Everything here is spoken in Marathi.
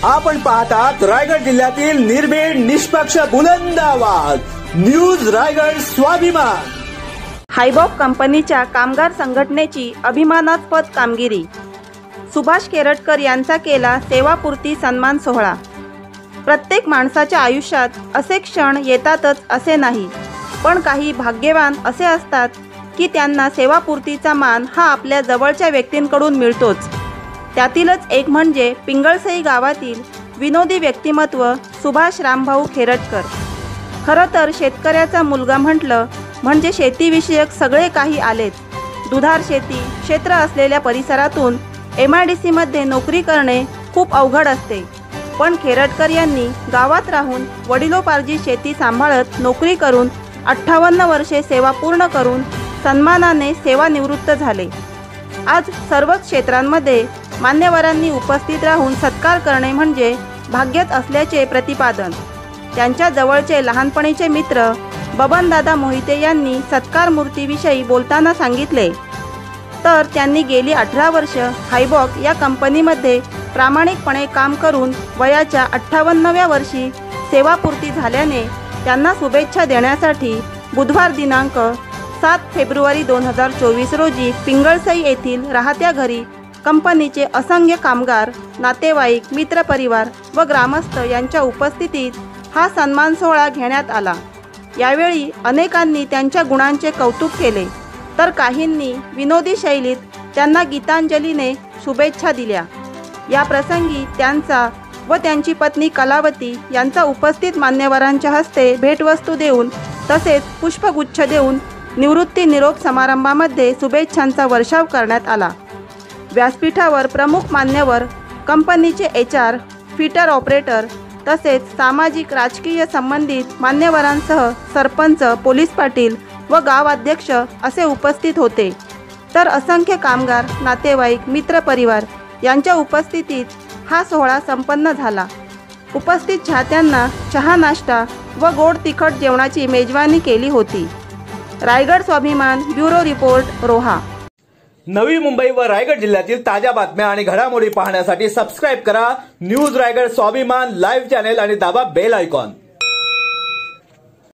आपण पाहतात रायगड जिल्ह्यातील निर्भीड निष्पक्ष बुलंद आवाज न्यूज रायगड स्वाभिमान। हायबॉक कंपनीच्या कामगार संघटनेची अभिमानास्पद कामगिरी। सुभाष केरटकर यांचा केला सेवापूर्ती सन्मान सोहळा। प्रत्येक माणसाच्या आयुष्यात असे क्षण येतातच असे नाही, पण काही भाग्यवान असे असतात की त्यांना सेवापूर्तीचा मान हा आपल्या जवळच्या व्यक्तींकडून मिळतोच। त्यातीलच एक म्हणजे पिंगळसई गावातील विनोदी व्यक्तिमत्व सुभाष रामभाऊ केरटकर। खरं तर शेतकऱ्याचा मुलगा म्हटलं म्हणजे शेतीविषयक सगळे काही आलेच। दुधार शेती क्षेत्र असलेल्या परिसरातून MIDC मध्ये नोकरी करणे खूप अवघड असते, पण केरटकर यांनी गावात राहून वडिलोपार्जित शेती सांभाळत नोकरी करून 58 वर्षे सेवा पूर्ण करून सन्मानाने सेवानिवृत्त झाले। आज सर्वच क्षेत्रांमध्ये मान्यवरांनी उपस्थित राहून सत्कार करणे म्हणजे भाग्यच असल्याचे प्रतिपादन त्यांच्या जवळचे लहानपणीचे मित्र बबनदादा मोहिते यांनी सत्कार मूर्तीविषयी बोलताना सांगितले। तर त्यांनी गेली 18 वर्ष हायबॉक या कंपनीमध्ये प्रामाणिकपणे काम करून वयाच्या 58व्या वर्षी सेवापूर्ती झाल्याने त्यांना शुभेच्छा देण्यासाठी बुधवार दिनांक 7 फेब्रुवारी 2024 रोजी पिंगळसई येथील राहत्या घरी कंपनीचे असंख्य कामगार, नातेवाईक, मित्रपरिवार व ग्रामस्थ यांच्या उपस्थितीत हा सन्मान सोहळा घेण्यात आला। यावेळी अनेकांनी त्यांच्या गुणांचे कौतुक केले, तर काहींनी विनोदी शैलीत त्यांना गीतांजलीने शुभेच्छा दिल्या। या प्रसंगी त्यांचा व त्यांची पत्नी कलावती यांचा उपस्थित मान्यवरांच्या हस्ते भेटवस्तू देऊन तसेच पुष्पगुच्छ देऊन निवृत्ती निरोप समारंभामध्ये शुभेच्छांचा वर्षाव करण्यात आला। व्यासपीठावर प्रमुख मान्यवर, कंपनीचे HR, फिटर ऑपरेटर तसेच सामाजिक राजकीय संबंधित मान्यवरांसह सरपंच, पोलीस पाटील व गावाध्यक्ष असे उपस्थित होते। तर असंख्य कामगार, नातेवाईक, मित्रपरिवार यांच्या उपस्थितीत हा सोहळा संपन्न झाला। उपस्थित चाहत्यांना चहा, नाश्ता व गोड तिखट जेवणाची मेजवानी केली होती। रायगड स्वाभिमान ब्युरो रिपोर्ट, रोहा। नवी मुंबई व रायगड जिल्ह्यातील ताज्या बातम्या आणि घडामोडी पाहण्यासाठी सबस्क्राइब करा न्यूज रायगड स्वाभिमान लाईव्ह चॅनेल आणि दाबा बेल आयकॉन।